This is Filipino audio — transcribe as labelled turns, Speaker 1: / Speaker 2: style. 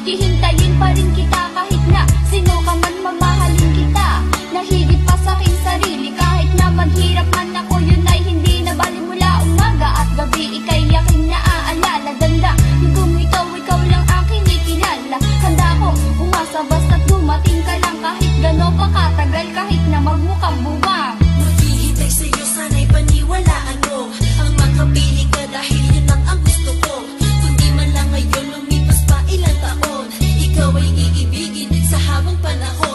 Speaker 1: Hihintayin pa rin kita kahit na sino ka man, mamahalin kita na higit pa sa aking sarili. Kahit na maghirap man ako, yun ay hindi na bali. Mula umaga at gabi, ika'y aking naaalala. Danda kung ikaw lang aking ikilala. Handa kong umasa basta't dumating ka lang. Kahit gano'n pa katagal, kahit na magmukhang buwang.
Speaker 2: Maghihintay sa'yo, sana'y paniwalaan mo. Ang makapili ka dahil yun ang gusto ko. Kundi man lang ngayon, lumipas pa ilang taon, ikaw ay iibigin sa habang panahon.